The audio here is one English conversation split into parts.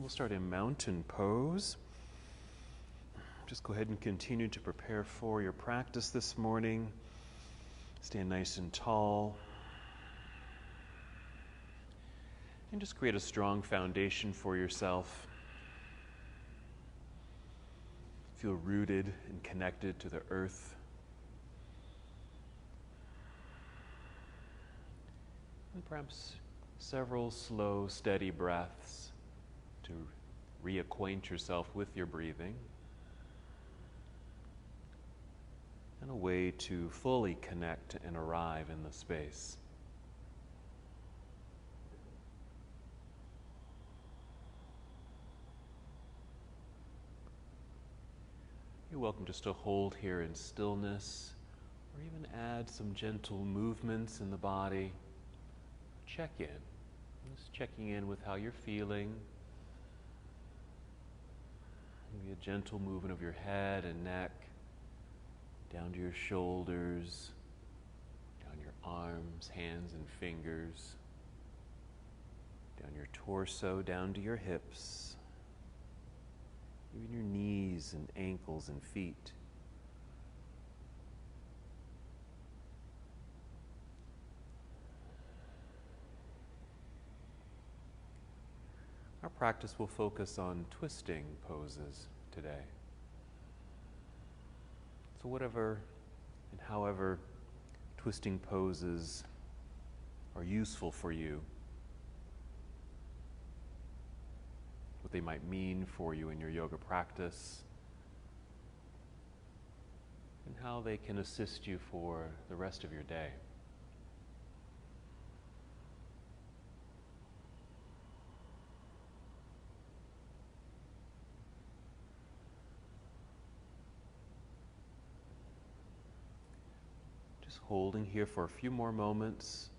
We'll start in mountain pose. Just go ahead and continue to prepare for your practice this morning. Stand nice and tall. And just create a strong foundation for yourself. Feel rooted and connected to the earth. And perhaps several slow, steady breaths to reacquaint yourself with your breathing. And a way to fully connect and arrive in the space. You're welcome just to hold here in stillness, or even add some gentle movements in the body. Check in. Just checking in with how you're feeling. Maybe a gentle movement of your head and neck, down to your shoulders, down your arms, hands, and fingers, down your torso, down to your hips, even your knees and ankles and feet. Our practice will focus on twisting poses today. So whatever and however twisting poses are useful for you, what they might mean for you in your yoga practice, and how they can assist you for the rest of your day. Holding here for a few more moments.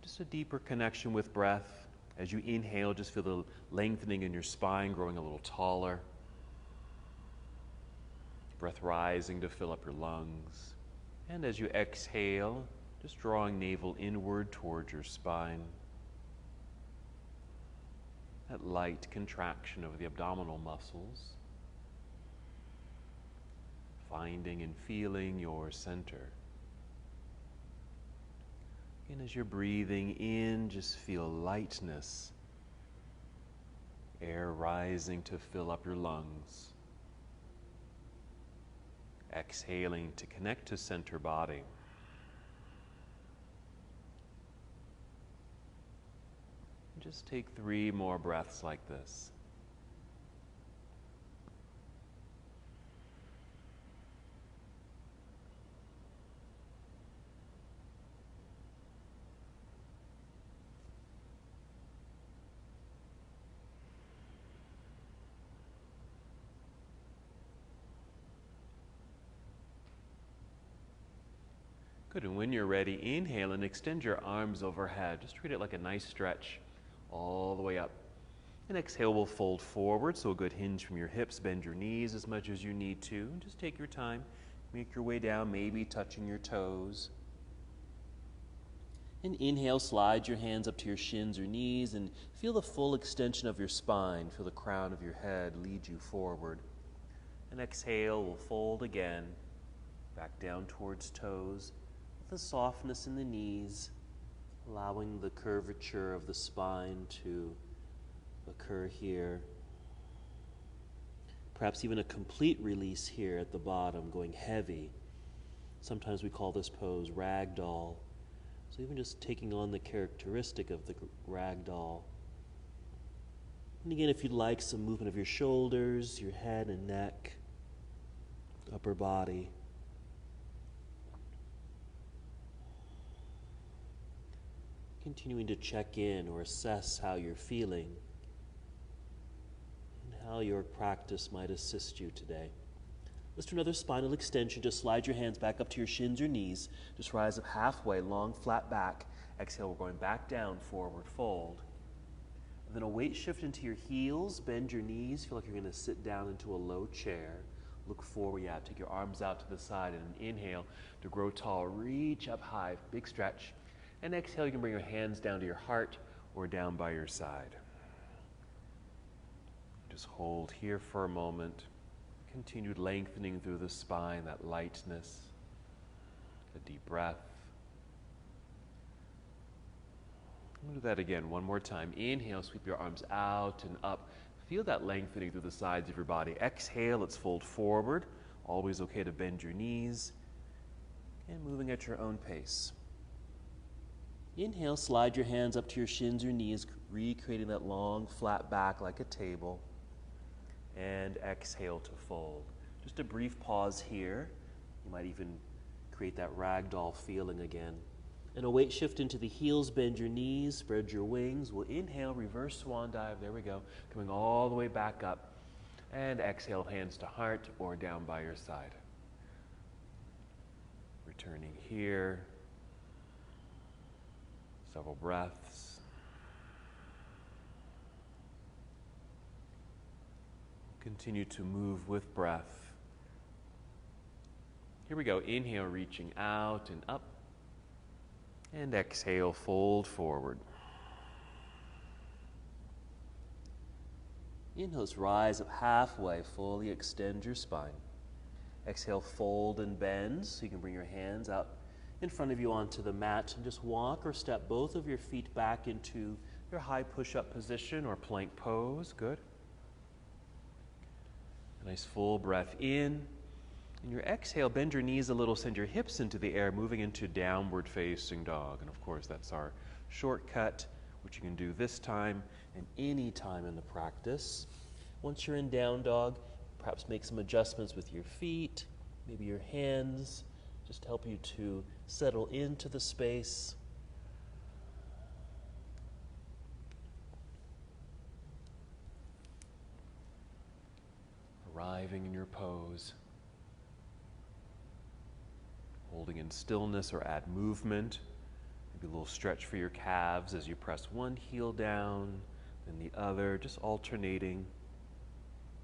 Just a deeper connection with breath. As you inhale, just feel the lengthening in your spine, growing a little taller. Breath rising to fill up your lungs. And as you exhale, just drawing navel inward towards your spine. That light contraction of the abdominal muscles. Finding and feeling your center. And as you're breathing in, just feel lightness. Air rising to fill up your lungs. Exhaling to connect to center body. And just take 3 more breaths like this. Good, and when you're ready, inhale and extend your arms overhead. Just treat it like a nice stretch all the way up. And exhale, we'll fold forward, so a good hinge from your hips. Bend your knees as much as you need to. Just take your time. Make your way down, maybe touching your toes. And inhale, slide your hands up to your shins or knees and feel the full extension of your spine. Feel the crown of your head lead you forward. And exhale, we'll fold again, back down towards toes. The softness in the knees, allowing the curvature of the spine to occur here. Perhaps even a complete release here at the bottom, going heavy. Sometimes we call this pose Ragdoll. So even just taking on the characteristic of the Ragdoll. And again, if you'd like, some movement of your shoulders, your head and neck, upper body. Continuing to check in or assess how you're feeling and how your practice might assist you today. Let's do another spinal extension. Just slide your hands back up to your shins or knees. Just rise up halfway, long, flat back. Exhale, we're going back down, forward fold. And then a weight shift into your heels. Bend your knees. Feel like you're going to sit down into a low chair. Look forward, take your arms out to the side and inhale to grow tall. Reach up high, big stretch. And exhale, you can bring your hands down to your heart or down by your side. Just hold here for a moment. Continued lengthening through the spine, that lightness. A deep breath. I'm going to do that again one more time. Inhale, sweep your arms out and up. Feel that lengthening through the sides of your body. Exhale, let's fold forward. Always okay to bend your knees. And moving at your own pace. Inhale, slide your hands up to your shins or knees, recreating that long, flat back like a table. And exhale to fold. Just a brief pause here. You might even create that ragdoll feeling again. And a weight shift into the heels, bend your knees, spread your wings. We'll inhale, reverse swan dive, there we go. Coming all the way back up. And exhale, hands to heart or down by your side. Returning here. Several breaths. Continue to move with breath. Here we go. Inhale, reaching out and up. And exhale, fold forward. Inhale, rise up halfway, fully extend your spine. Exhale, fold and bend, so you can bring your hands out in front of you onto the mat and just walk or step both of your feet back into your high push-up position or plank pose. Good. A nice full breath in. And your exhale, bend your knees a little, send your hips into the air, moving into downward facing dog. And of course, that's our shortcut, which you can do this time and any time in the practice. Once you're in down dog, perhaps make some adjustments with your feet, maybe your hands, just help you to settle into the space. Arriving in your pose. Holding in stillness or add movement. Maybe a little stretch for your calves as you press one heel down, then the other, just alternating.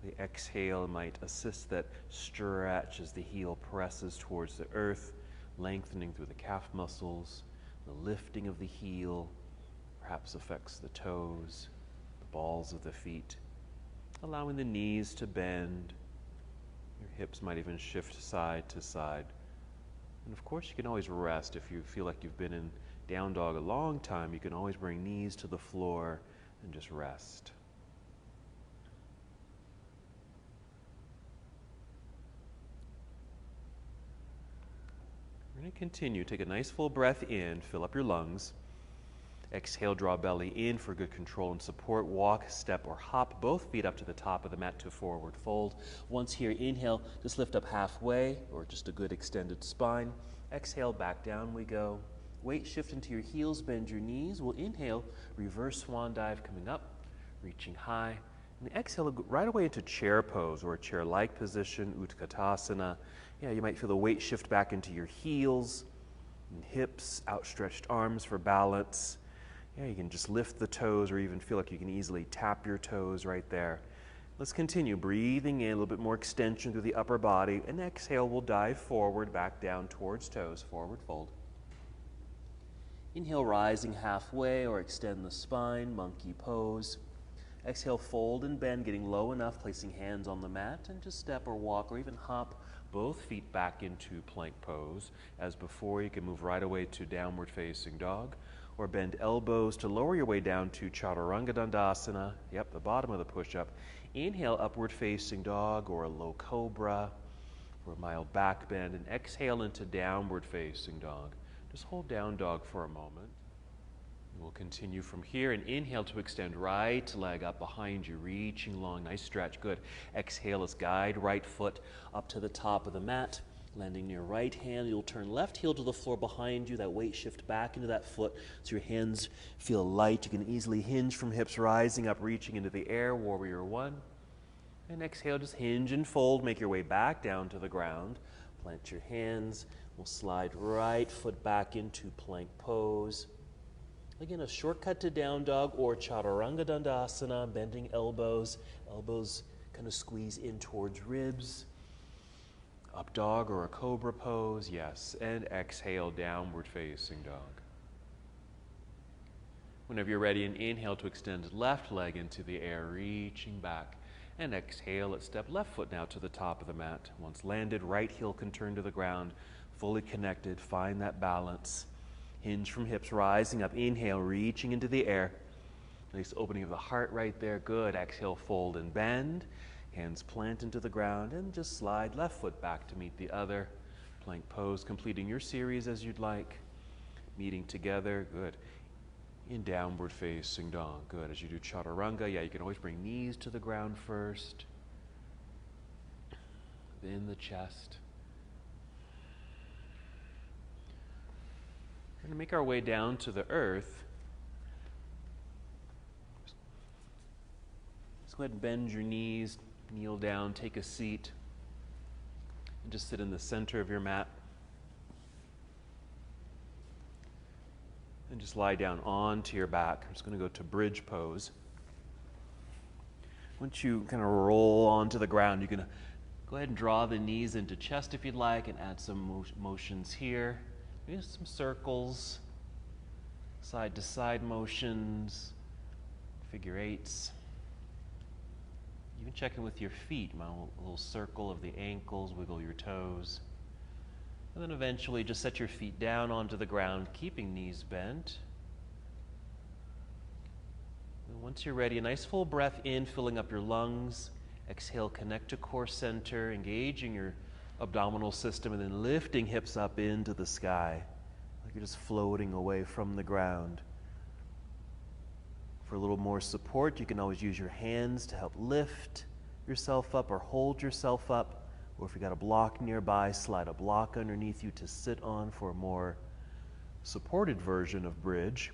The exhale might assist that stretch as the heel presses towards the earth, lengthening through the calf muscles. The lifting of the heel perhaps affects the toes, the balls of the feet, allowing the knees to bend. Your hips might even shift side to side. And of course, you can always rest. If you feel like you've been in down dog a long time, you can always bring knees to the floor and just rest. We're going to continue. Take a nice full breath in, fill up your lungs. Exhale, draw belly in for good control and support. Walk, step, or hop both feet up to the top of the mat to forward fold. Once here, inhale, just lift up halfway, or just a good extended spine. Exhale, back down we go. Weight shift into your heels, bend your knees. We'll inhale, reverse swan dive coming up, reaching high. And exhale, right away into chair pose, or a chair-like position, Utkatasana. Yeah, you might feel the weight shift back into your heels and hips, outstretched arms for balance. Yeah, you can just lift the toes or even feel like you can easily tap your toes right there. Let's continue breathing in, a little bit more extension through the upper body. And exhale, we'll dive forward, back down towards toes, forward fold. Inhale, rising halfway or extend the spine, monkey pose. Exhale, fold and bend, getting low enough, placing hands on the mat, and just step or walk or even hop both feet back into plank pose. As before, you can move right away to downward facing dog, or bend elbows to lower your way down to Chaturanga Dandasana. Yep, the bottom of the push-up. Inhale, upward facing dog or a low cobra for a mild back bend, and exhale into downward facing dog. Just hold down dog for a moment. We'll continue from here and inhale to extend right leg up behind you, reaching long, nice stretch, good. Exhale, let's guide right foot up to the top of the mat. Landing near right hand, you'll turn left heel to the floor behind you, that weight shift back into that foot so your hands feel light. You can easily hinge from hips rising up, reaching into the air, warrior one. And exhale, just hinge and fold, make your way back down to the ground. Plant your hands, we'll slide right foot back into plank pose. Again, a shortcut to down dog or Chaturanga Dandasana, bending elbows. Elbows kind of squeeze in towards ribs. Up dog or a cobra pose, yes. And exhale, downward facing dog. Whenever you're ready, and inhale to extend left leg into the air, reaching back. And exhale, let's step left foot now to the top of the mat. Once landed, right heel can turn to the ground, fully connected. Find that balance. Hinge from hips, rising up. Inhale, reaching into the air. Nice opening of the heart right there. Good. Exhale, fold and bend. Hands plant into the ground, and just slide left foot back to meet the other. Plank pose, completing your series as you'd like. Meeting together. Good. In downward facing dog. Good. As you do chaturanga, you can always bring knees to the ground first. Then the chest. We're going to make our way down to the earth. Just go ahead and bend your knees, kneel down, take a seat, and just sit in the center of your mat. And just lie down onto your back. I'm just going to go to bridge pose. Once you kind of roll onto the ground, you can go ahead and draw the knees into chest if you'd like, and add some motions here. Maybe some circles, side to side motions, figure eights. Even check in with your feet, a little circle of the ankles, wiggle your toes. And then eventually just set your feet down onto the ground, keeping knees bent. And once you're ready, a nice full breath in, filling up your lungs. Exhale, connect to core center, engaging your abdominal system, and then lifting hips up into the sky, like you're just floating away from the ground. For a little more support, you can always use your hands to help lift yourself up or hold yourself up. Or if you got a block nearby, slide a block underneath you to sit on for a more supported version of bridge.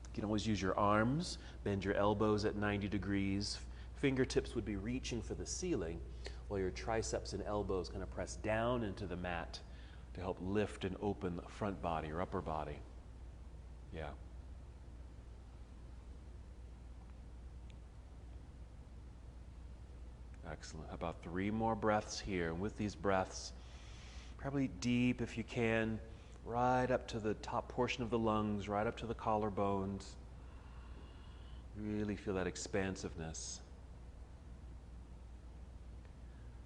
You can always use your arms, bend your elbows at 90 degrees. Fingertips would be reaching for the ceiling, while your triceps and elbows kind of press down into the mat to help lift and open the front body or upper body. Yeah. Excellent. How about 3 more breaths here? And with these breaths, probably deep if you can, right up to the top portion of the lungs, right up to the collarbones. Really feel that expansiveness.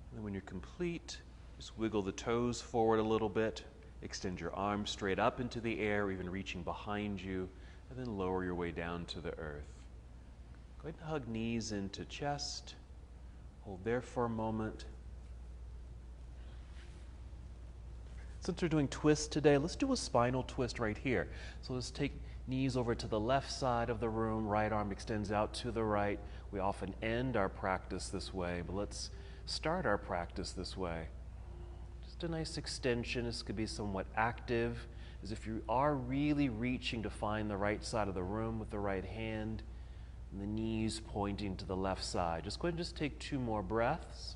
And then when you're complete, just wiggle the toes forward a little bit, extend your arms straight up into the air, even reaching behind you, and then lower your way down to the earth. Go ahead and hug knees into chest. Hold there for a moment. Since we're doing twists today, let's do a spinal twist right here. So let's take knees over to the left side of the room. Right arm extends out to the right. We often end our practice this way, but let's start our practice this way. Just a nice extension. This could be somewhat active, as if you are really reaching to find the right side of the room with the right hand, and the knees pointing to the left side. Just go ahead and just take 2 more breaths.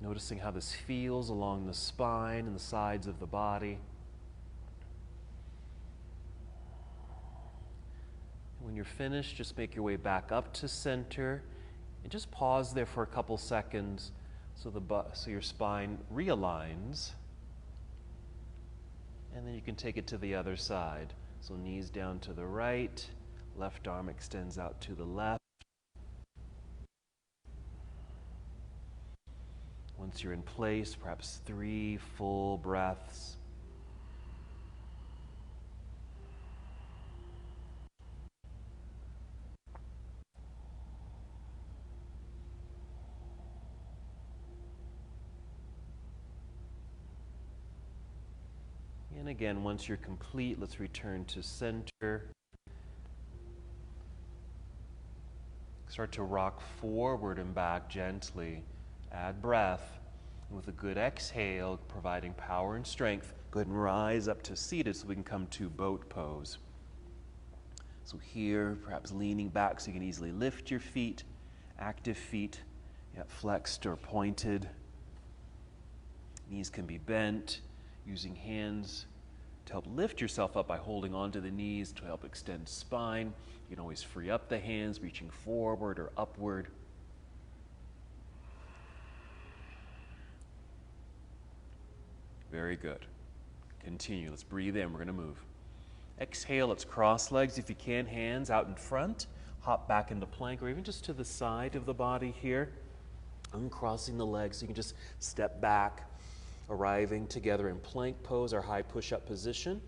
Noticing how this feels along the spine and the sides of the body. When you're finished, just make your way back up to center and just pause there for a couple seconds so your spine realigns. And then you can take it to the other side. So knees down to the right. Left arm extends out to the left. Once you're in place, perhaps 3 full breaths. And again, once you're complete, let's return to center. Start to rock forward and back gently. Add breath. And with a good exhale, providing power and strength, go ahead and rise up to seated so we can come to boat pose. So here, perhaps leaning back so you can easily lift your feet, active feet, yet flexed or pointed. Knees can be bent, using hands to help lift yourself up by holding onto the knees to help extend spine. You can always free up the hands, reaching forward or upward. Very good. Continue. Let's breathe in. We're going to move. Exhale. Let's cross legs if you can. Hands out in front. hop back into plank or even just to the side of the body here. Uncrossing the legs, so you can just step back, arriving together in plank pose, our high push-up position.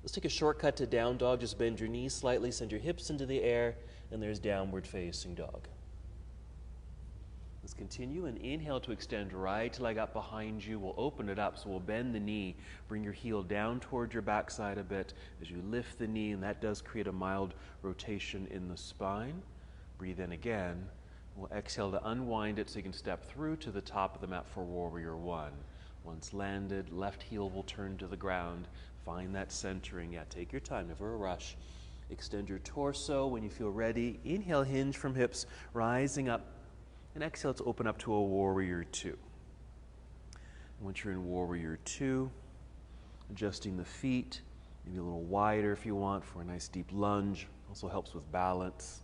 Let's take a shortcut to down dog. Just bend your knees slightly, send your hips into the air, and there's downward facing dog. Let's continue and inhale to extend right leg up behind you. We'll open it up, so we'll bend the knee, bring your heel down toward your backside a bit as you lift the knee, and that does create a mild rotation in the spine. Breathe in again. We'll exhale to unwind it so you can step through to the top of the mat for Warrior One. Once landed, left heel will turn to the ground. Find that centering. Yeah, take your time, never a rush. Extend your torso when you feel ready. Inhale, hinge from hips, rising up. And exhale to open up to a Warrior Two. And once you're in Warrior Two, adjusting the feet, maybe a little wider if you want for a nice deep lunge. Also helps with balance.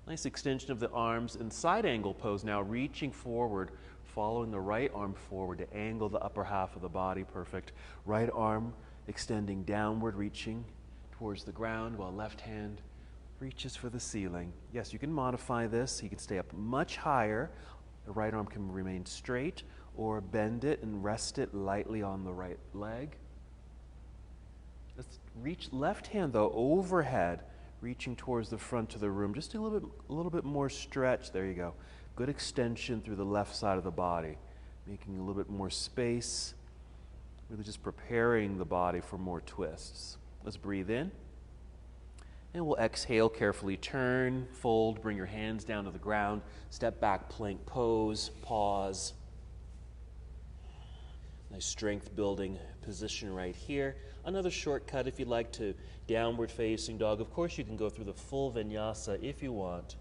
Nice extension of the arms and side angle pose now, reaching forward, following the right arm forward to angle the upper half of the body. Perfect. Right arm extending downward, reaching towards the ground, while left hand reaches for the ceiling. Yes, you can modify this. You can stay up much higher. The right arm can remain straight, or bend it and rest it lightly on the right leg. Let's reach left hand though overhead, reaching towards the front of the room. Just a little bit more stretch. There you go. Good extension through the left side of the body, making a little bit more space, really just preparing the body for more twists. Let's breathe in. And we'll exhale, carefully turn, fold, bring your hands down to the ground, step back, plank pose, pause. Nice strength building position right here. Another shortcut if you'd like to downward facing dog. Of course you can go through the full vinyasa if you want.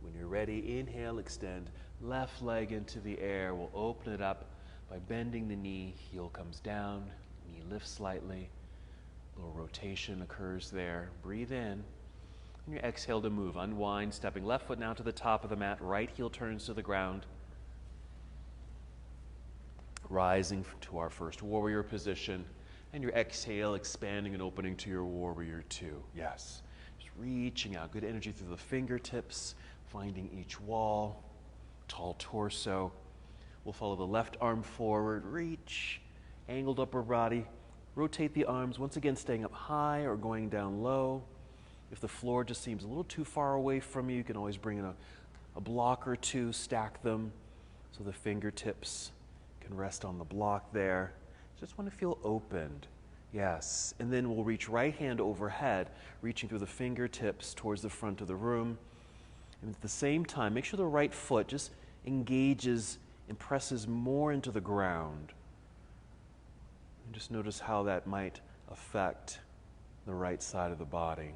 When you're ready, inhale, extend left leg into the air. We'll open it up by bending the knee. Heel comes down, knee lifts slightly. A little rotation occurs there. Breathe in. And you exhale to move. Unwind, stepping left foot now to the top of the mat. Right heel turns to the ground. Rising to our first warrior position. And your exhale, expanding and opening to your Warrior Two. Yes. Just reaching out. Good energy through the fingertips. Finding each wall. Tall torso. We'll follow the left arm forward. Reach. Angled upper body. Rotate the arms, once again staying up high or going down low. If the floor just seems a little too far away from you, you can always bring in a block or two, stack them so the fingertips can rest on the block there. Just want to feel opened. Yes. And then we'll reach right hand overhead, reaching through the fingertips towards the front of the room. And at the same time, make sure the right foot just engages and presses more into the ground. And just notice how that might affect the right side of the body.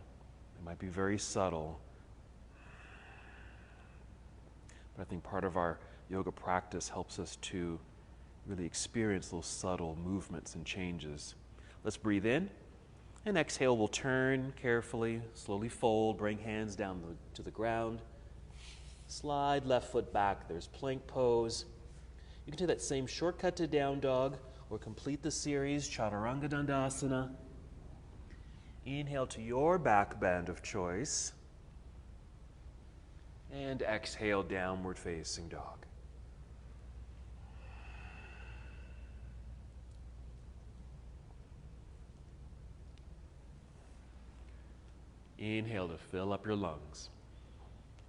It might be very subtle. But I think part of our yoga practice helps us to really experience those subtle movements and changes. Let's breathe in. And exhale, we'll turn carefully, slowly fold, bring hands down to the ground. Slide left foot back. There's plank pose. You can take that same shortcut to down dog, or complete the series, Chaturanga Dandasana. Inhale to your back bend of choice. And exhale, downward facing dog. Inhale to fill up your lungs.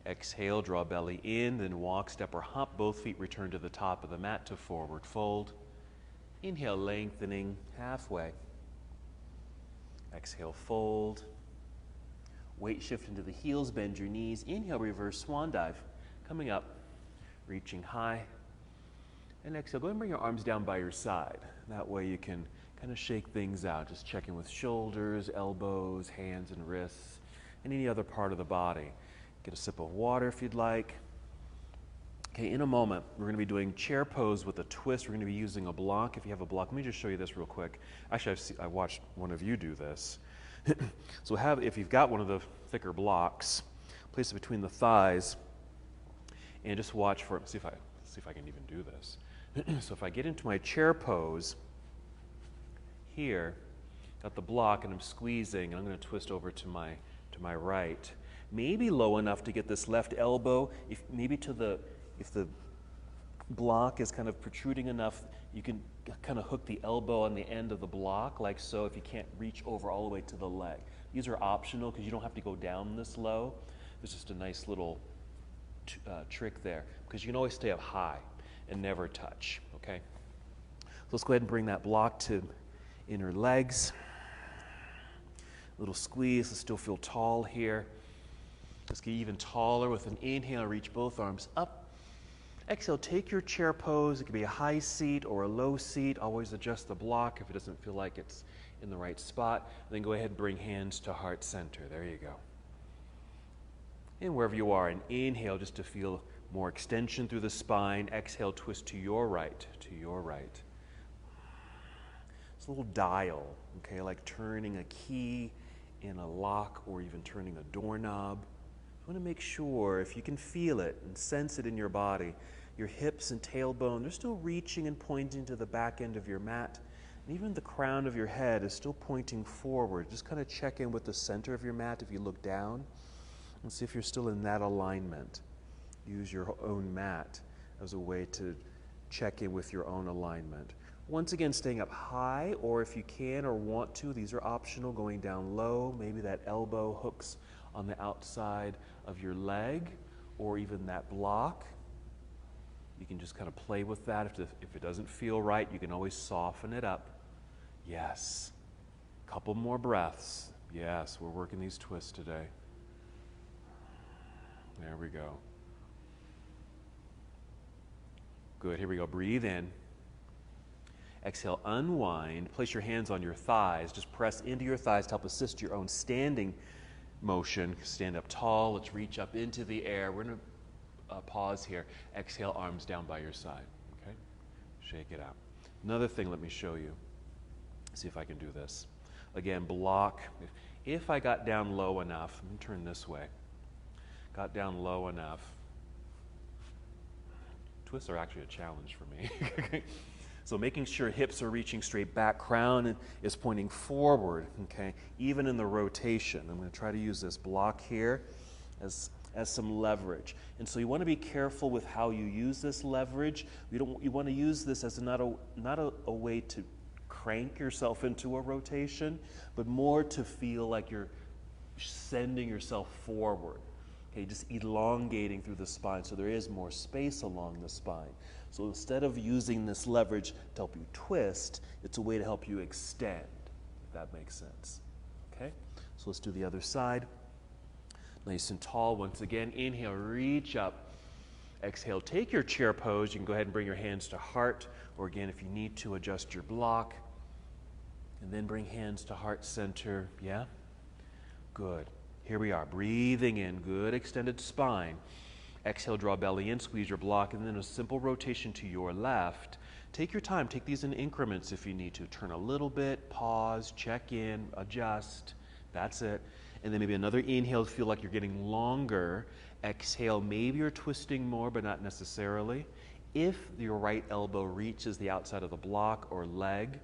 Exhale, draw belly in, then walk, step, or hop. Both feet return to the top of the mat to forward fold. Inhale, lengthening halfway. Exhale, fold. Weight shift into the heels, bend your knees. Inhale, reverse swan dive. Coming up, reaching high. And exhale, go ahead and bring your arms down by your side. That way you can kind of shake things out. Just check in with shoulders, elbows, hands and wrists, and any other part of the body. Get a sip of water if you'd like. Okay, in a moment, we're going to be doing chair pose with a twist. We're going to be using a block. If you have a block, let me just show you this real quick. Actually, I watched one of you do this. So if you've got one of the thicker blocks, place it between the thighs and just watch for it. See if I can even do this. So if I get into my chair pose here, got the block and I'm squeezing, and I'm going to twist over to my right. Maybe low enough to get this left elbow, if the block is kind of protruding enough, you can kind of hook the elbow on the end of the block, like so, if you can't reach over all the way to the leg. These are optional because you don't have to go down this low. There's just a nice little trick there, because you can always stay up high and never touch, okay? So let's go ahead and bring that block to inner legs. Little squeeze, let's still feel tall here. Let's get even taller with an inhale, reach both arms up. Exhale, take your chair pose. It could be a high seat or a low seat. Always adjust the block if it doesn't feel like it's in the right spot. And then go ahead and bring hands to heart center. There you go. And wherever you are, and inhale just to feel more extension through the spine. Exhale, twist to your right, to your right. It's a little dial, okay, like turning a key in a lock or even turning a doorknob. You want to make sure, if you can feel it and sense it in your body, your hips and tailbone, they're still reaching and pointing to the back end of your mat. And even the crown of your head is still pointing forward. Just kind of check in with the center of your mat if you look down and see if you're still in that alignment. Use your own mat as a way to check in with your own alignment. Once again, staying up high, or if you can or want to, these are optional, going down low. Maybe that elbow hooks on the outside of your leg, or even that block. You can just kind of play with that. If it doesn't feel right, you can always soften it up. Yes. Couple more breaths. Yes, we're working these twists today. There we go. Good, here we go. Breathe in. Exhale, unwind. Place your hands on your thighs. Just press into your thighs to help assist your own standing motion. Stand up tall. Let's reach up into the air. We're going to pause here. Exhale, arms down by your side. Okay? Shake it out. Another thing, let me show you. See if I can do this. Again, block. If I got down low enough, let me turn this way. Got down low enough. Twists are actually a challenge for me. So making sure hips are reaching straight back, crown is pointing forward, okay, even in the rotation. I'm going to try to use this block here as some leverage. And so you want to be careful with how you use this leverage. You want to use this as not a way to crank yourself into a rotation, but more to feel like you're sending yourself forward. Okay, just elongating through the spine so there is more space along the spine. So instead of using this leverage to help you twist, it's a way to help you extend, if that makes sense. Okay, so let's do the other side. Nice and tall once again. Inhale, reach up. Exhale, take your chair pose. You can go ahead and bring your hands to heart, or again, if you need to, adjust your block. And then bring hands to heart center. Yeah? Good. Here we are, breathing in, good extended spine. Exhale, draw belly in, squeeze your block, and then a simple rotation to your left. Take your time, take these in increments if you need to. Turn a little bit, pause, check in, adjust. That's it. And then maybe another inhale, feel like you're getting longer. Exhale, maybe you're twisting more, but not necessarily. If your right elbow reaches the outside of the block or leg,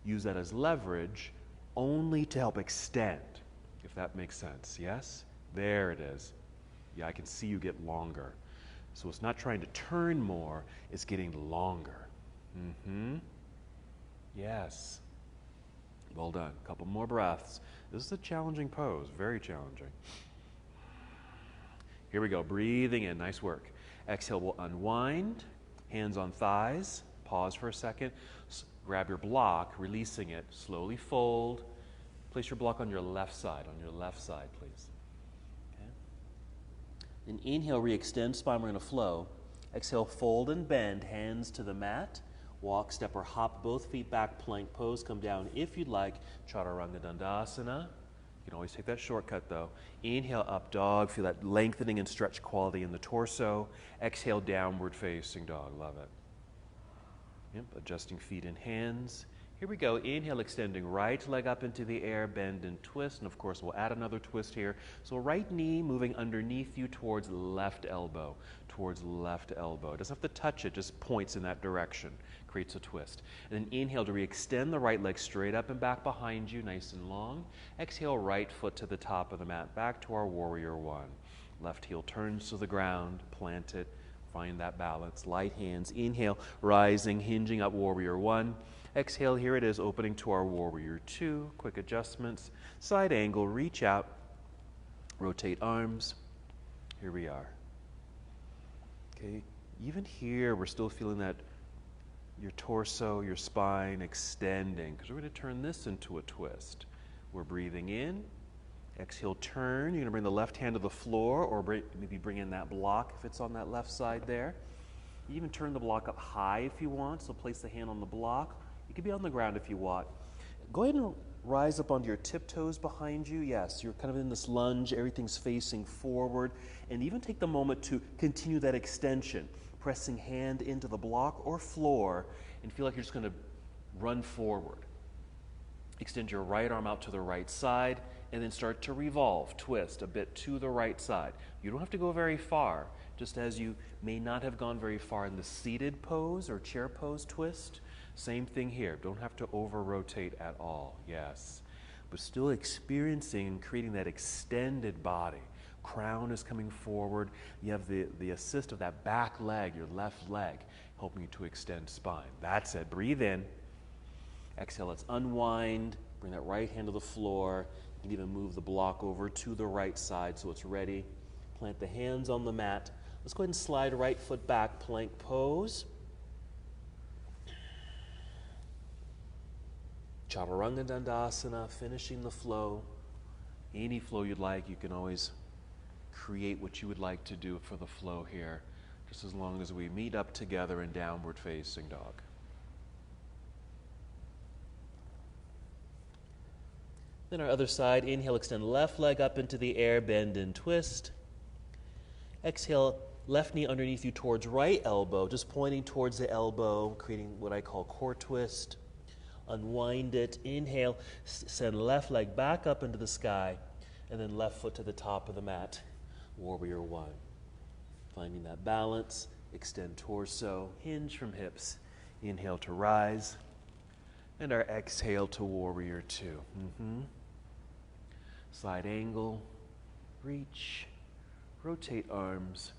use that as leverage only to help extend. If that makes sense, yes? There it is. Yeah, I can see you get longer. So it's not trying to turn more, it's getting longer. Yes. Well done. A couple more breaths. This is a challenging pose, very challenging. Here we go, breathing in, nice work. Exhale, we'll unwind, hands on thighs, pause for a second, grab your block, releasing it, slowly fold. Place your block on your left side, please. Okay. Then inhale, re-extend, spine, we're going to flow. Exhale, fold and bend, hands to the mat. Walk, step, or hop both feet back, plank pose. Come down if you'd like, Chaturanga Dandasana. You can always take that shortcut though. Inhale, up dog, feel that lengthening and stretch quality in the torso. Exhale, downward facing dog, love it. Yep, adjusting feet and hands. Here we go. Inhale, extending right leg up into the air, bend and twist. And of course, we'll add another twist here. So right knee moving underneath you towards left elbow, towards left elbow. It doesn't have to touch it, just points in that direction. Creates a twist. And then inhale to re-extend the right leg straight up and back behind you, nice and long. Exhale, right foot to the top of the mat, back to our warrior one. Left heel turns to the ground, plant it, find that balance. Light hands, inhale, rising, hinging up warrior one. Exhale, here it is, opening to our warrior two. Quick adjustments. Side angle, reach out. Rotate arms. Here we are. Okay, even here, we're still feeling that your torso, your spine extending, because we're going to turn this into a twist. We're breathing in. Exhale, turn. You're going to bring the left hand to the floor, or maybe bring in that block if it's on that left side there. You even turn the block up high if you want, so place the hand on the block. You could be on the ground if you want. Go ahead and rise up onto your tiptoes behind you. Yes, you're kind of in this lunge. Everything's facing forward. And even take the moment to continue that extension, pressing hand into the block or floor, and feel like you're just going to run forward. Extend your right arm out to the right side, and then start to revolve, twist a bit to the right side. You don't have to go very far, just as you may not have gone very far in the seated pose or chair pose twist. Same thing here. Don't have to over-rotate at all. Yes. But still experiencing and creating that extended body. Crown is coming forward. You have the assist of that back leg, your left leg, helping you to extend spine. That's it. Breathe in. Exhale. Let's unwind. Bring that right hand to the floor. You can even move the block over to the right side so it's ready. Plant the hands on the mat. Let's go ahead and slide right foot back, plank pose. Chaturanga Dandasana, finishing the flow. Any flow you'd like, you can always create what you would like to do for the flow here, just as long as we meet up together in downward facing dog. Then our other side, inhale, extend left leg up into the air, bend and twist. Exhale, left knee underneath you towards right elbow, just pointing towards the elbow, creating what I call core twist. Unwind it. Inhale, send left leg back up into the sky, and then left foot to the top of the mat. Warrior one. Finding that balance. Extend torso. Hinge from hips. Inhale to rise. And our exhale to warrior two. Side angle. Reach. Rotate arms.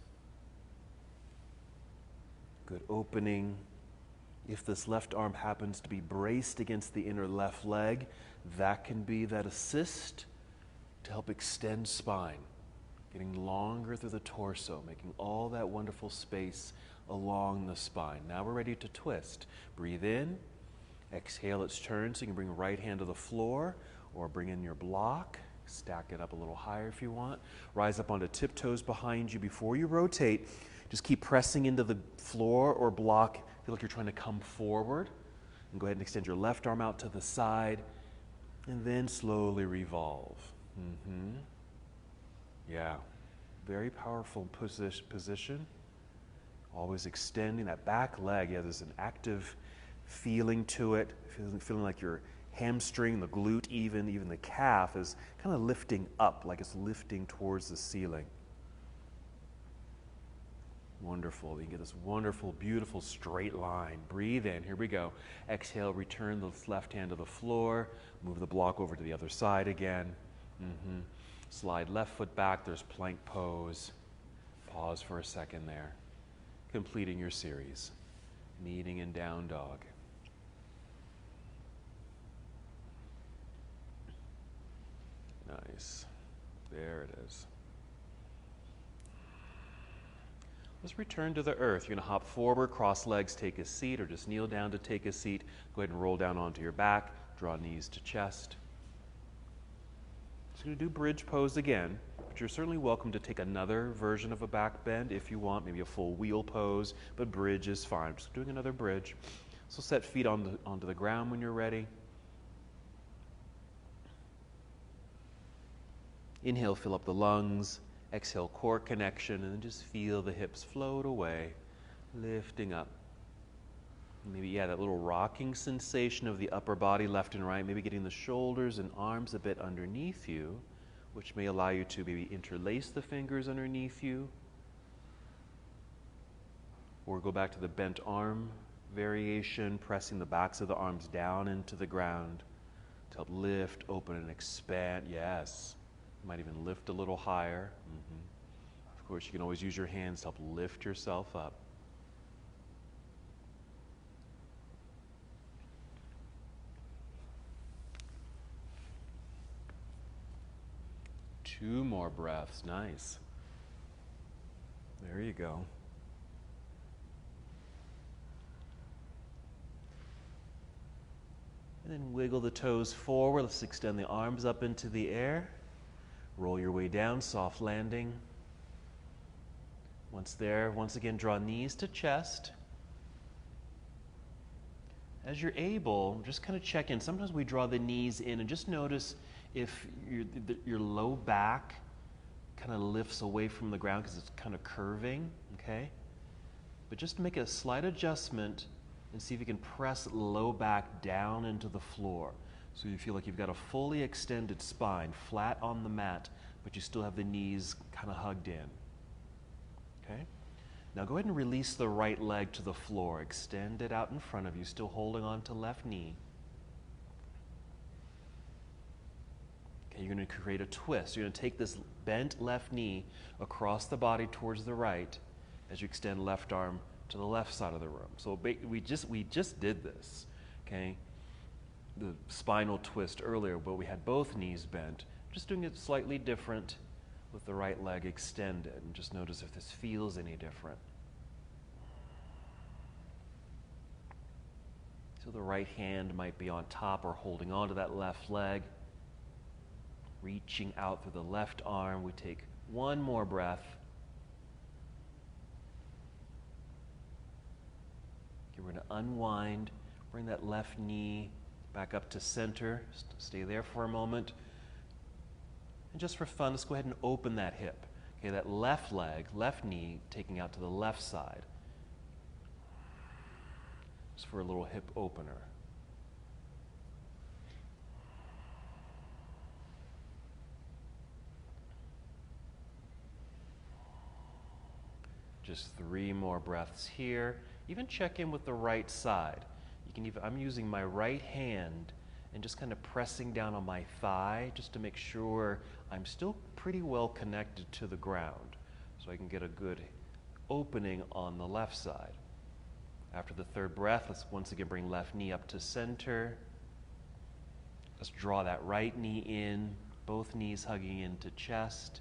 Good opening. If this left arm happens to be braced against the inner left leg, that can be that assist to help extend spine, getting longer through the torso, making all that wonderful space along the spine. Now we're ready to twist. Breathe in. Exhale, let's turn. So you can bring right hand to the floor or bring in your block. Stack it up a little higher if you want. Rise up onto tiptoes behind you. Before you rotate, just keep pressing into the floor or block. Feel like you're trying to come forward. And go ahead and extend your left arm out to the side. And then slowly revolve. Yeah. Very powerful position. Always extending that back leg. Yeah, there's an active feeling to it. Feeling like your hamstring, the glute even the calf is kind of lifting up, like it's lifting towards the ceiling. Wonderful. You can get this wonderful, beautiful straight line. Breathe in. Here we go. Exhale, return the left hand to the floor. Move the block over to the other side again. Slide left foot back. There's plank pose. Pause for a second there. Completing your series. Meeting in down dog. Nice. There it is. Let's return to the earth. You're going to hop forward, cross legs, take a seat, or just kneel down to take a seat. Go ahead and roll down onto your back. Draw knees to chest. Just going to do bridge pose again, but you're certainly welcome to take another version of a back bend if you want, maybe a full wheel pose, but bridge is fine. Just doing another bridge. So set feet onto the ground when you're ready. Inhale, fill up the lungs. Exhale, core connection, and then just feel the hips float away, lifting up. Maybe, yeah, that little rocking sensation of the upper body left and right, maybe getting the shoulders and arms a bit underneath you, which may allow you to maybe interlace the fingers underneath you, or go back to the bent arm variation, pressing the backs of the arms down into the ground to help lift, open, and expand. Yes. You might even lift a little higher. Of course, you can always use your hands to help lift yourself up. Two more breaths. Nice. There you go. And then wiggle the toes forward. Let's extend the arms up into the air. Roll your way down, soft landing. Once there, once again, draw knees to chest. As you're able, just kind of check in. Sometimes we draw the knees in and just notice if your low back kind of lifts away from the ground because it's kind of curving, okay? But just make a slight adjustment and see if you can press low back down into the floor. So you feel like you've got a fully extended spine, flat on the mat, but you still have the knees kind of hugged in. Okay? Now go ahead and release the right leg to the floor. Extend it out in front of you, still holding on to left knee. Okay, you're going to create a twist. You're going to take this bent left knee across the body towards the right as you extend left arm to the left side of the room. So we just did this, okay? The spinal twist earlier, but we had both knees bent. Just doing it slightly different with the right leg extended. And just notice if this feels any different. So the right hand might be on top or holding onto that left leg. Reaching out through the left arm. We take one more breath. Okay, we're going to unwind. Bring that left knee back up to center. Stay there for a moment. And just for fun, let's go ahead and open that hip. Okay, that left leg, left knee, taking out to the left side. Just for a little hip opener. Just 3 more breaths here. Even check in with the right side. You can even, I'm using my right hand and just kind of pressing down on my thigh just to make sure I'm still pretty well connected to the ground so I can get a good opening on the left side. After the 3rd breath, let's once again bring left knee up to center. Let's draw that right knee in, both knees hugging into chest.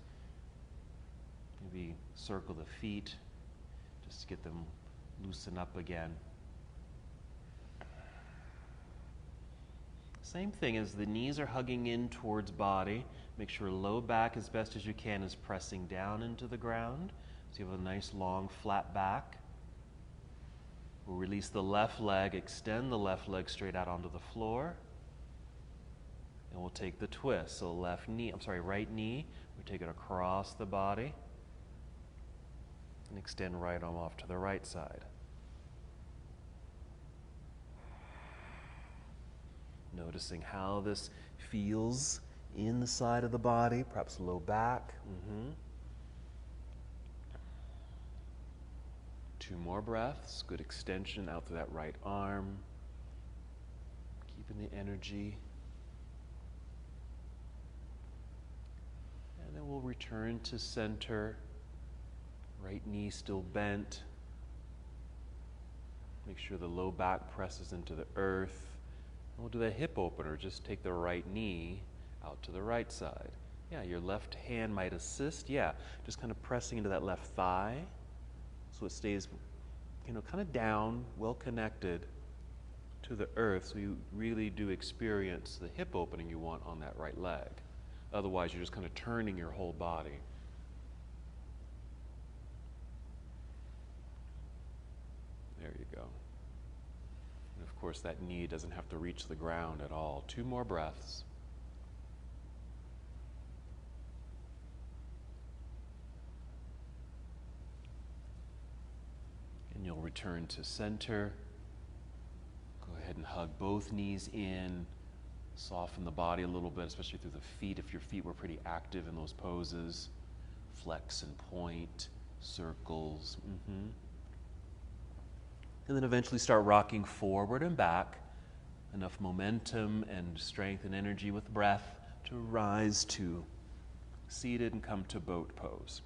Maybe circle the feet just to get them loosen up again. Same thing as the knees are hugging in towards body. Make sure low back as best as you can is pressing down into the ground. So you have a nice long flat back. We'll release the left leg, extend the left leg straight out onto the floor. And we'll take the twist. So right knee, we take it across the body. And extend right arm off to the right side. Noticing how this feels in the side of the body, perhaps low back. 2 more breaths. Good extension out through that right arm. Keeping the energy. And then we'll return to center. Right knee still bent. Make sure the low back presses into the earth. And we'll do that hip opener. Just take the right knee out to the right side. Yeah, your left hand might assist. Yeah, just kind of pressing into that left thigh so it stays, kind of down, well connected to the earth so you really do experience the hip opening you want on that right leg. Otherwise, you're just kind of turning your whole body. There you go. And of course, that knee doesn't have to reach the ground at all. 2 more breaths. And you'll return to center. ahead and hug both knees in. Soften the body a little bit, especially through the feet if your feet were pretty active in those poses. Flex and point, circles. And then eventually start rocking forward and back. Enough momentum and strength and energy with breath to rise to seated and come to boat pose.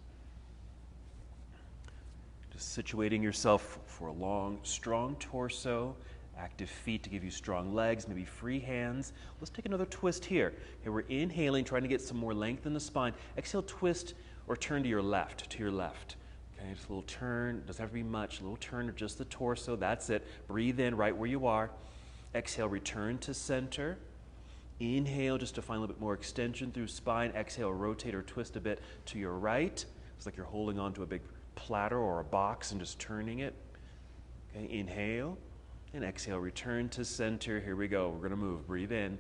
Just situating yourself for a long, strong torso, active feet to give you strong legs, maybe free hands. Let's take another twist here. Okay, we're inhaling, trying to get some more length in the spine. Exhale, twist or turn to your left, Okay, just a little turn, doesn't have to be much, a little turn of just the torso, that's it. Breathe in right where you are. Exhale, return to center. Inhale, just to find a little bit more extension through spine. Exhale, rotate or twist a bit to your right. It's like you're holding on to a big platter or a box and just turning it. Okay, inhale. And exhale, return to center. Here we go. We're going to move. Breathe in.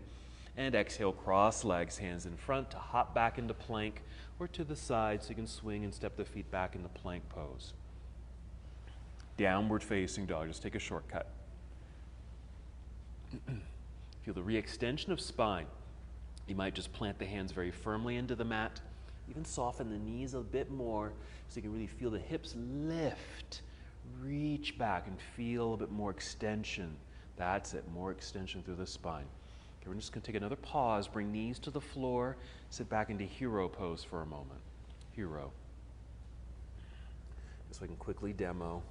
And exhale, cross legs, hands in front to hop back into plank or to the side so you can swing and step the feet back into plank pose. Downward facing dog. Just take a shortcut. Feel the re-extension of spine. You might just plant the hands very firmly into the mat. Even soften the knees a bit more so you can really feel the hips lift. Reach back and feel a bit more extension. That's it, more extension through the spine. Okay, we're just going to take another pause, bring knees to the floor, sit back into hero pose for a moment. Hero. So I can quickly demo.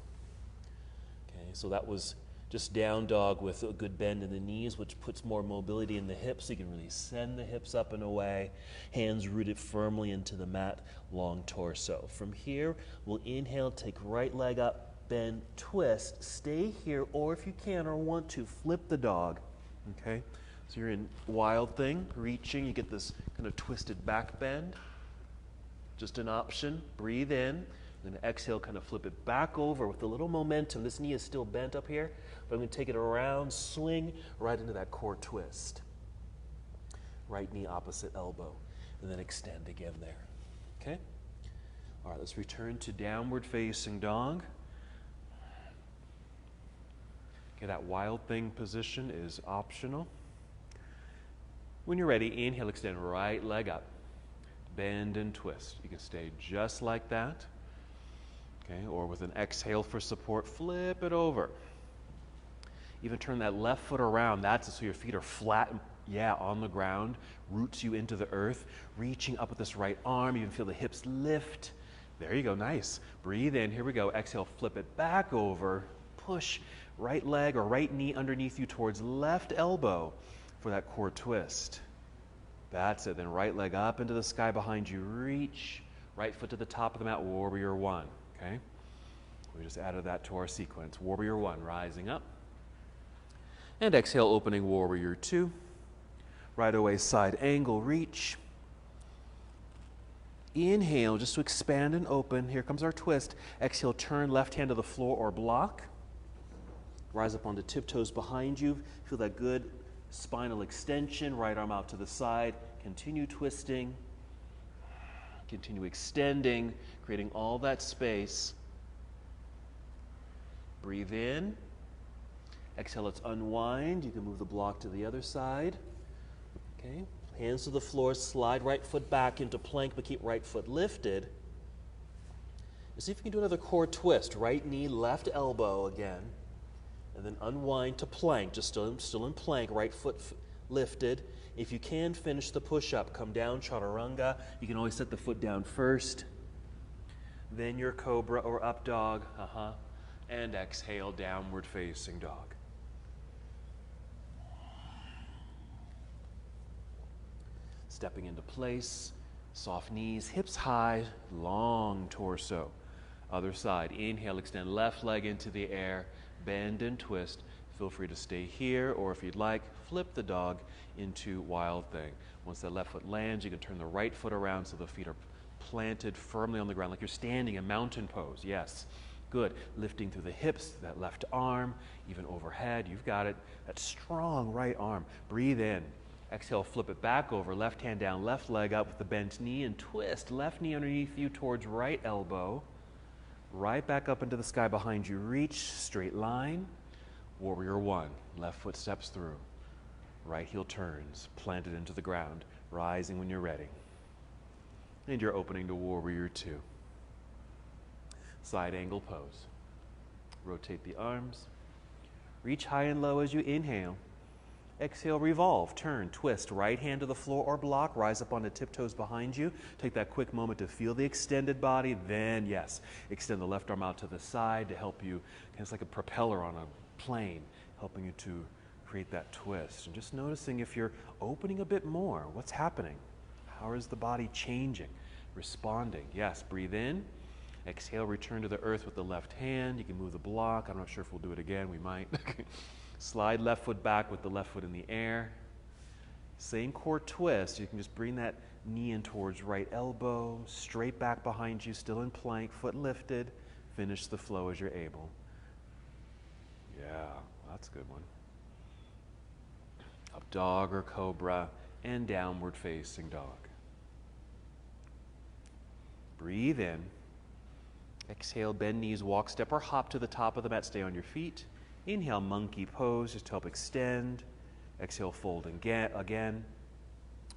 Okay, so that was just down dog with a good bend in the knees, which puts more mobility in the hips, so you can really send the hips up and away. Hands rooted firmly into the mat, long torso. From here, we'll inhale, take right leg up, bend, twist, stay here, or if you can or want to, flip the dog. Okay? So you're in wild thing, reaching, you get this kind of twisted back bend. Just an option. Breathe in, then exhale, kind of flip it back over with a little momentum. This knee is still bent up here, but I'm going to take it around, swing right into that core twist. Right knee opposite elbow, and then extend again there. Okay? All right, let's return to downward facing dog. Okay, that wild thing position is optional. When you're ready, inhale, extend right leg up. Bend and twist. You can stay just like that. Okay, or with an exhale for support, flip it over. Even turn that left foot around. That's it, so your feet are flat, on the ground. Roots you into the earth. Reaching up with this right arm. You can feel the hips lift. There you go, nice. Breathe in, here we go. Exhale, flip it back over. Push right leg or right knee underneath you towards left elbow for that core twist. That's it. Then right leg up into the sky behind you. Reach. Right foot to the top of the mat. Warrior one. Okay? We just added that to our sequence. Warrior one. Rising up. And exhale, opening warrior two. Right away, side angle. Reach. Inhale, just to expand and open. Here comes our twist. Exhale, turn left hand to the floor or block. Rise up onto tiptoes behind you. Feel that good spinal extension. Right arm out to the side. Continue twisting. Continue extending, creating all that space. Breathe in. Exhale, let's unwind. You can move the block to the other side. Okay. Hands to the floor. Slide right foot back into plank, but keep right foot lifted. And see if you can do another core twist. Right knee, left elbow again. And then unwind to plank, just still in plank, right foot lifted. If you can, finish the push-up. Come down, chaturanga. You can always set the foot down first. Then your cobra or up dog. And exhale, downward facing dog. Stepping into place, soft knees, hips high, long torso. Other side, inhale, extend left leg into the air. Bend and twist. Feel free to stay here, or if you'd like, flip the dog into wild thing. Once that left foot lands, you can turn the right foot around so the feet are planted firmly on the ground, like you're standing in mountain pose. Yes, good. Lifting through the hips, that left arm, even overhead. You've got it. That strong right arm. Breathe in. Exhale, flip it back over. Left hand down, left leg up with the bent knee, and twist. Left knee underneath you towards right elbow. Right back up into the sky behind you. Reach, straight line. Warrior one, left foot steps through. Right heel turns, planted into the ground, rising when you're ready. And you're opening to Warrior two. Side angle pose. Rotate the arms. Reach high and low as you inhale. Exhale, revolve, turn, twist, right hand to the floor or block, rise up onto tiptoes behind you. Take that quick moment to feel the extended body. Then, yes, extend the left arm out to the side to help you, it's like a propeller on a plane, helping you to create that twist. And just noticing if you're opening a bit more, what's happening? How is the body changing, responding? Yes, breathe in. Exhale, return to the earth with the left hand. You can move the block. I'm not sure if we'll do it again. We might. Slide left foot back with the left foot in the air. Same core twist. You can just bring that knee in towards right elbow, straight back behind you, still in plank, foot lifted. Finish the flow as you're able. Yeah, that's a good one. Up dog or cobra and downward facing dog. Breathe in. Exhale, bend knees, walk, step, or hop to the top of the mat. Stay on your feet. Inhale, monkey pose, just to help extend. Exhale, fold again.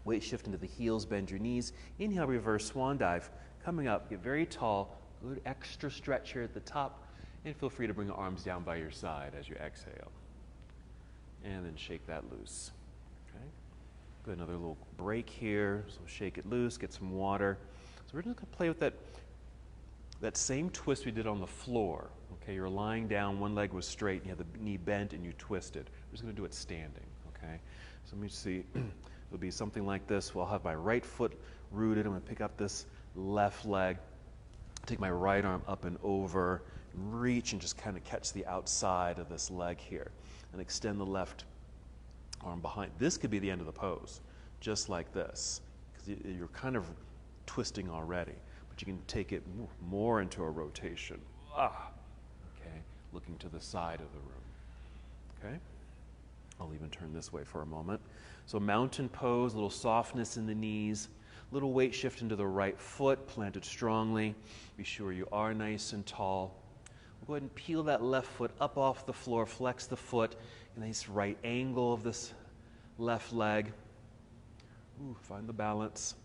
Weight shift into the heels, bend your knees. Inhale, reverse swan dive. Coming up, get very tall. Good extra stretch here at the top. And feel free to bring the arms down by your side as you exhale. And then shake that loose. Okay. Good, another little break here. So shake it loose, get some water. So we're just going to play with that same twist we did on the floor. Okay, you're lying down, one leg was straight, and you had the knee bent, and you twisted. We're just going to do it standing, okay? So let me see. It'll be something like this. Well, I'll have my right foot rooted. I'm going to pick up this left leg, take my right arm up and over, and reach and just kind of catch the outside of this leg here, and extend the left arm behind. This could be the end of the pose, just like this, because you're kind of twisting already. But you can take it more into a rotation. Okay, looking to the side of the room. Okay, I'll even turn this way for a moment. So mountain pose, a little softness in the knees, little weight shift into the right foot, planted strongly. Be sure you are nice and tall. We'll go ahead and peel that left foot up off the floor, flex the foot, a nice right angle of this left leg. Ooh, find the balance.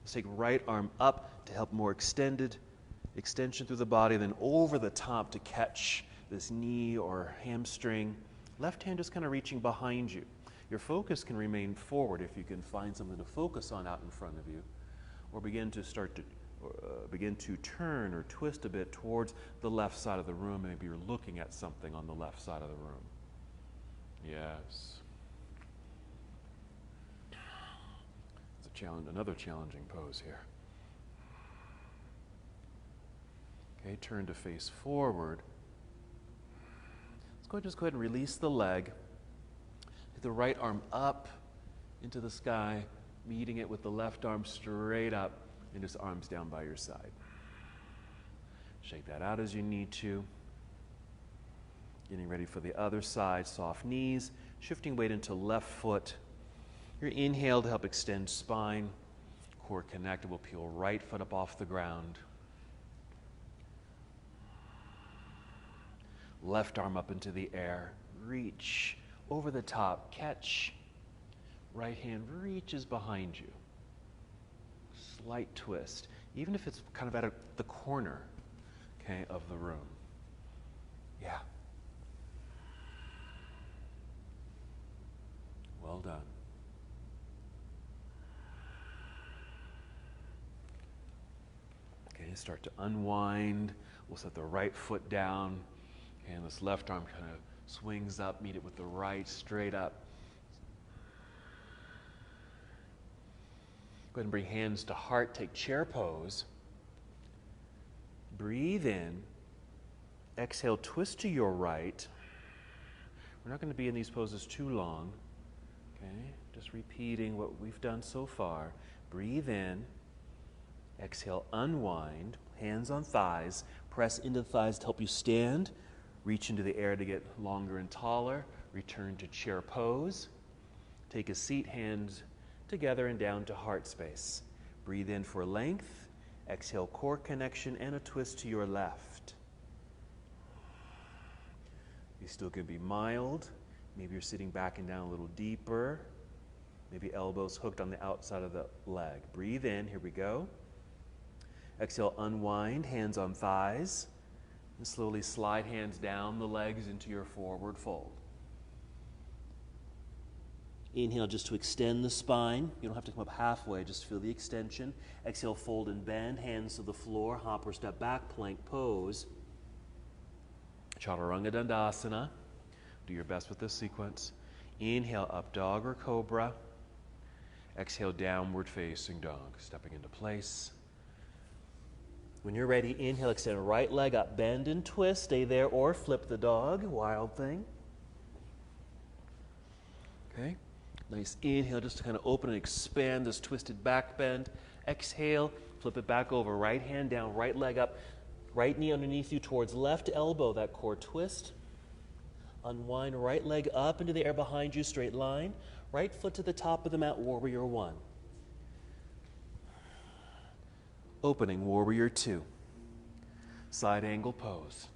Let's take right arm up to help more extension through the body, then over the top to catch this knee or hamstring. Left hand just kind of reaching behind you. Your focus can remain forward if you can find something to focus on out in front of you, or begin to turn or twist a bit towards the left side of the room. Maybe you're looking at something on the left side of the room. Yes. Another challenging pose here. Okay, turn to face forward. Just go ahead and release the leg. Take the right arm up into the sky, meeting it with the left arm straight up, and just arms down by your side. Shake that out as you need to. Getting ready for the other side, soft knees, shifting weight into left foot. Your inhale to help extend spine, core connected. We'll peel right foot up off the ground. Left arm up into the air. Reach over the top, catch. Right hand reaches behind you. Slight twist, even if it's kind of at the corner, okay, of the room. Yeah. Well done. Okay, start to unwind. We'll set the right foot down, and this left arm kind of swings up, meet it with the right, straight up. Go ahead and bring hands to heart, take chair pose. Breathe in. Exhale, twist to your right. We're not going to be in these poses too long. Okay, just repeating what we've done so far. Breathe in. Exhale, unwind, hands on thighs, press into the thighs to help you stand, reach into the air to get longer and taller, return to chair pose, take a seat, hands together and down to heart space. Breathe in for length, exhale, core connection and a twist to your left. Be These still can be mild. Maybe you're sitting back and down a little deeper. Maybe elbows hooked on the outside of the leg. Breathe in, here we go. Exhale, unwind, hands on thighs. And slowly slide hands down the legs into your forward fold. Inhale just to extend the spine. You don't have to come up halfway, just feel the extension. Exhale, fold and bend, hands to the floor, hop or step back, plank pose. Chaturanga Dandasana. Do your best with this sequence. Inhale, up dog or cobra. Exhale, downward facing dog, stepping into place. When you're ready, inhale, extend right leg up, bend and twist. Stay there or flip the dog, wild thing. Okay. Nice inhale, just to kind of open and expand this twisted back bend. Exhale, flip it back over, right hand down, right leg up, right knee underneath you towards left elbow, that core twist. Unwind, right leg up into the air behind you, straight line. Right foot to the top of the mat, warrior one. Opening, warrior two. Side angle pose.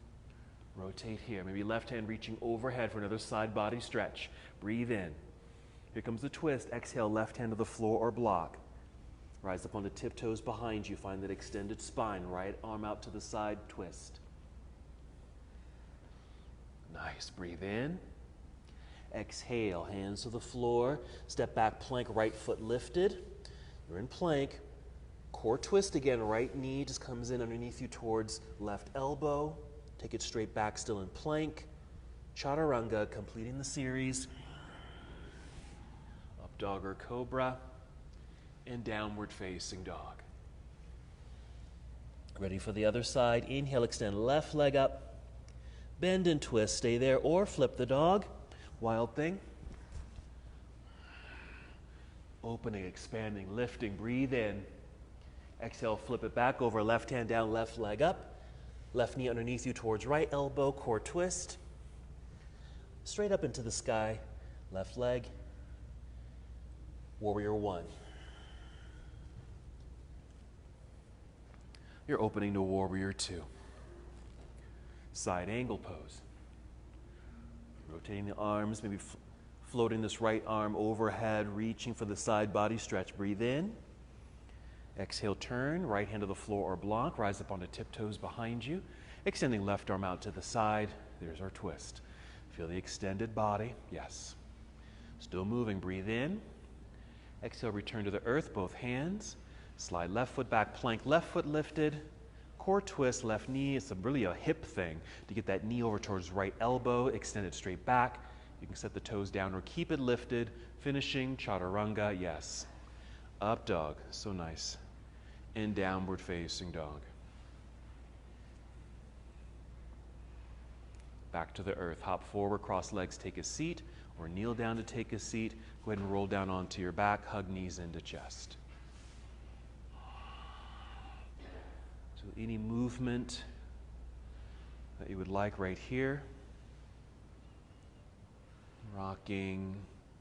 Rotate here, maybe left hand reaching overhead for another side body stretch. Breathe in. Here comes the twist. Exhale, left hand to the floor or block. Rise up onto tiptoes behind you. Find that extended spine. Right arm out to the side, twist. Nice. Breathe in. Exhale, hands to the floor. Step back, plank, right foot lifted. You're in plank. Core twist again. Right knee just comes in underneath you towards left elbow. Take it straight back, still in plank. Chaturanga, completing the series. Dog or cobra, and downward facing dog. Ready for the other side. Inhale, extend left leg up, bend and twist. Stay there or flip the dog. Wild thing. Opening, expanding, lifting. Breathe in. Exhale, flip it back over. Left hand down, left leg up. Left knee underneath you towards right elbow, core twist. Straight up into the sky. Left leg. Warrior one. You're opening to warrior two. Side angle pose. Rotating the arms, maybe floating this right arm overhead, reaching for the side body stretch. Breathe in. Exhale, turn, right hand to the floor or block. Rise up onto tiptoes behind you. Extending left arm out to the side. There's our twist. Feel the extended body. Yes. Still moving. Breathe in. Exhale, return to the earth, both hands. Slide left foot back, plank, left foot lifted. Core twist, left knee. It's really a hip thing to get that knee over towards right elbow, extend it straight back. You can set the toes down or keep it lifted. Finishing chaturanga, yes. Up dog, so nice. And downward facing dog. Back to the earth. Hop forward, cross legs, take a seat, or kneel down to take a seat. Go ahead and roll down onto your back, hug knees into chest. So any movement that you would like right here. Rocking,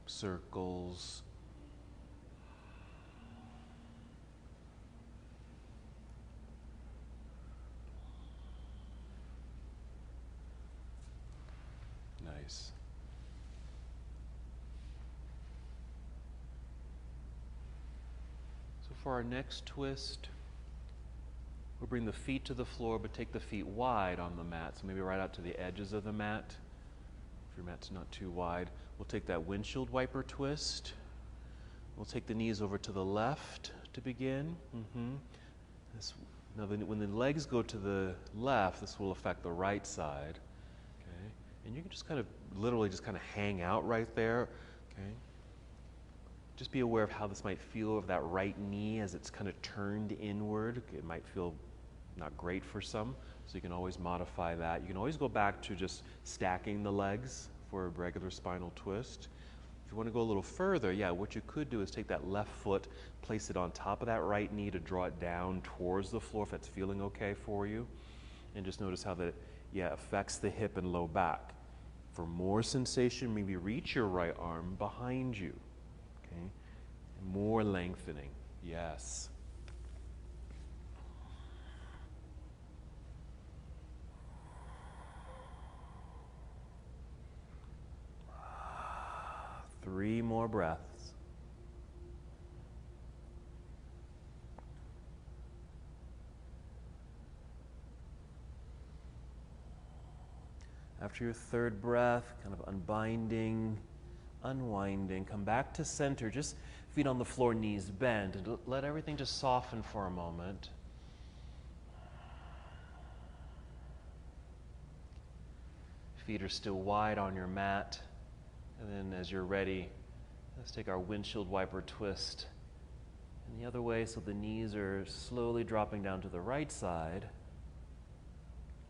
circles. Nice. So for our next twist, we'll bring the feet to the floor, but take the feet wide on the mat. So maybe right out to the edges of the mat. If your mat's not too wide, we'll take that windshield wiper twist. We'll take the knees over to the left to begin. Now when the legs go to the left, this will affect the right side. Okay? And you can just kind of literally just kind of hang out right there. Okay? Just be aware of how this might feel of that right knee as it's kind of turned inward. It might feel not great for some, so you can always modify that. You can always go back to just stacking the legs for a regular spinal twist. If you want to go a little further, what you could do is take that left foot, place it on top of that right knee to draw it down towards the floor if that's feeling okay for you. And just notice how that, affects the hip and low back. For more sensation, maybe reach your right arm behind you. Okay? More lengthening. Yes. more breaths. After your third breath, kind of unbinding, unwinding, come back to center. Just feet on the floor, knees bent, and let everything just soften for a moment. Feet are still wide on your mat. And then as you're ready, let's take our windshield wiper twist. And the other way, so the knees are slowly dropping down to the right side.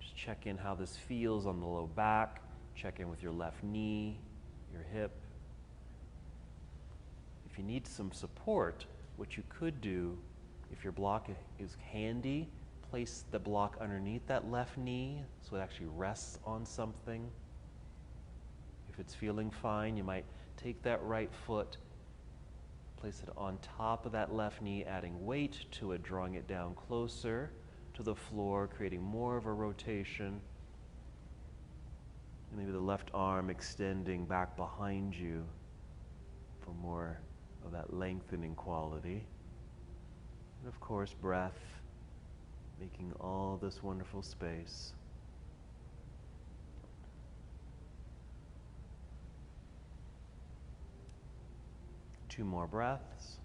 Just check in how this feels on the low back. Check in with your left knee, your hip. If you need some support, what you could do, if your block is handy, place the block underneath that left knee so it actually rests on something. If it's feeling fine, you might take that right foot, place it on top of that left knee, adding weight to it, drawing it down closer to the floor, creating more of a rotation. And maybe the left arm extending back behind you for more of that lengthening quality. And of course, breath, making all this wonderful space. Two more breaths.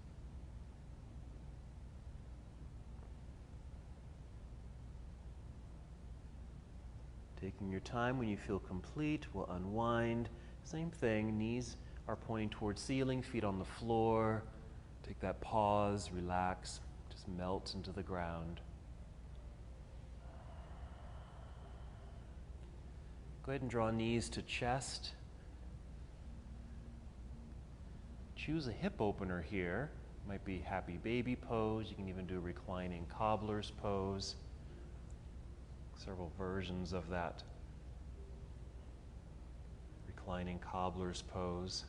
Taking your time, when you feel complete, we'll unwind. Same thing, knees are pointing towards ceiling, feet on the floor. Take that pause, relax, just melt into the ground. Go ahead and draw knees to chest. Choose a hip opener here. Might be happy baby pose. You can even do reclining cobbler's pose. Several versions of that reclining cobbler's pose.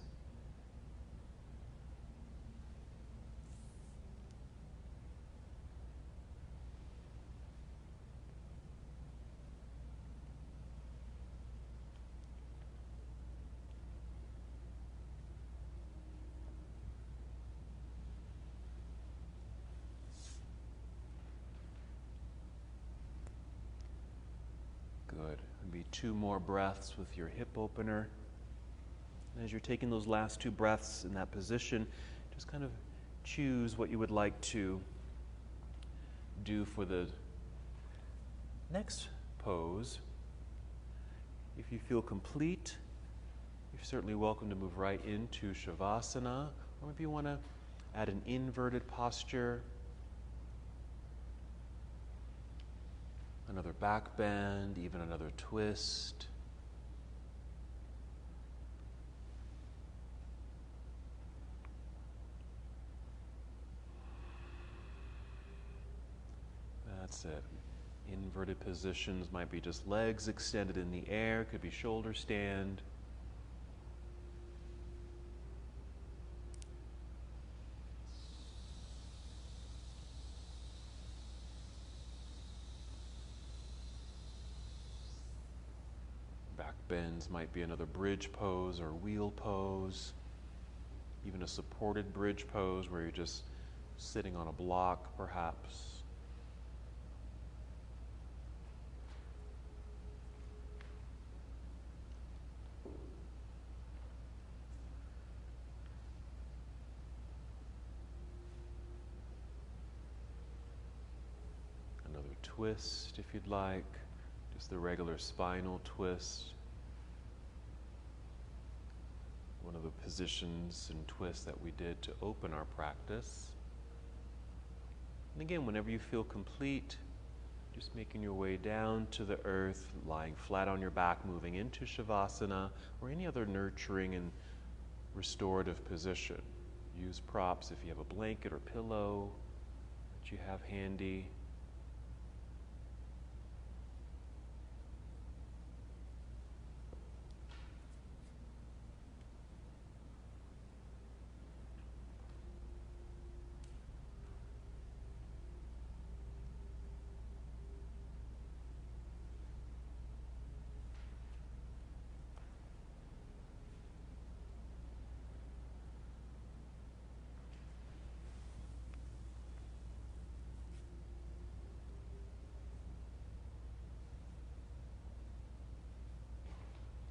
Good. Maybe two more breaths with your hip opener. And as you're taking those last two breaths in that position, just kind of choose what you would like to do for the next pose. If you feel complete, you're certainly welcome to move right into Shavasana, or maybe you want to add an inverted posture. Another back bend, even another twist. That's it. Inverted positions might be just legs extended in the air, could be shoulder stand. Back bends might be another bridge pose or wheel pose, even a supported bridge pose where you're just sitting on a block perhaps. Another twist if you'd like. Just the regular spinal twist. One of the positions and twists that we did to open our practice. And again, whenever you feel complete, just making your way down to the earth, lying flat on your back, moving into Shavasana, or any other nurturing and restorative position. Use props if you have a blanket or pillow that you have handy.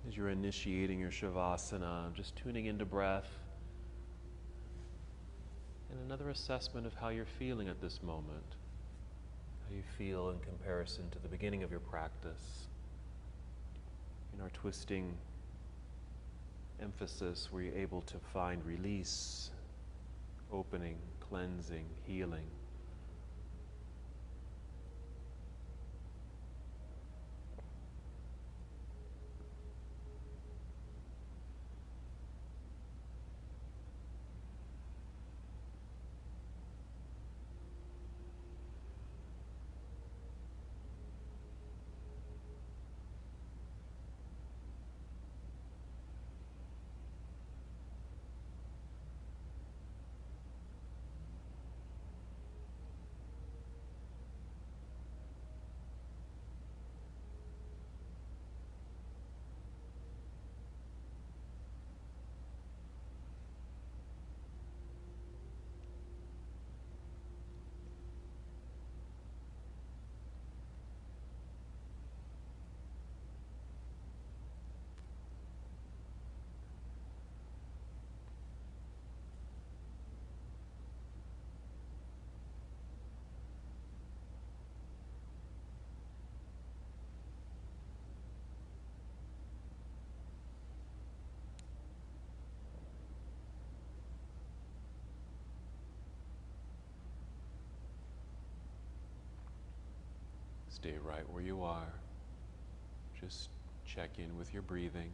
As you're initiating your Shavasana, just tuning into breath and another assessment of how you're feeling at this moment, how you feel in comparison to the beginning of your practice. In our twisting emphasis, were you able to find release, opening, cleansing, healing? Stay right where you are. Just check in with your breathing.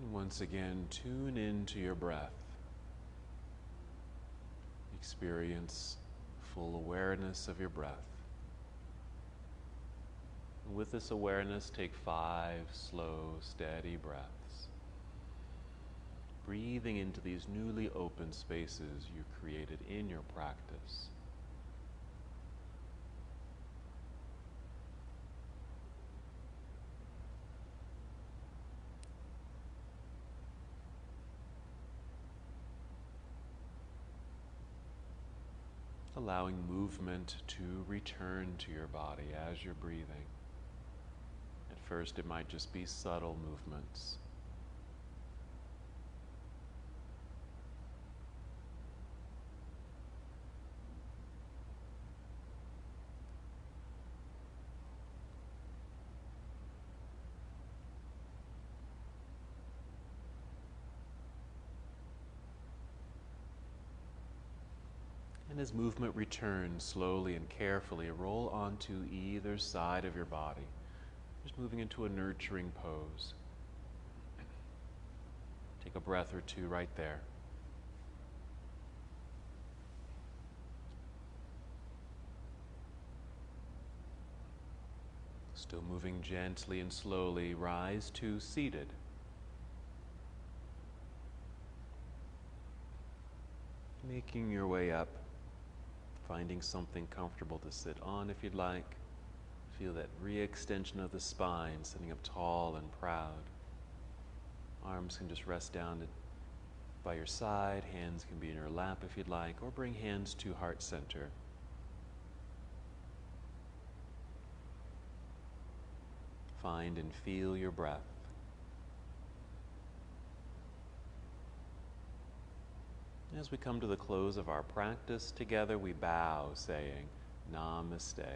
And once again, tune into your breath. Experience full awareness of your breath. And with this awareness, take 5 slow, steady breaths. Breathing into these newly opened spaces you created in your practice. Allowing movement to return to your body as you're breathing. At first, it might just be subtle movements. And as movement returns slowly and carefully, roll onto either side of your body, just moving into a nurturing pose. Take a breath or two right there. Still moving gently and slowly, rise to seated. Making your way up. Finding something comfortable to sit on if you'd like. Feel that re-extension of the spine, sitting up tall and proud. Arms can just rest down by your side. Hands can be in your lap if you'd like, or bring hands to heart center. Find and feel your breath. As we come to the close of our practice together, we bow, saying, Namaste.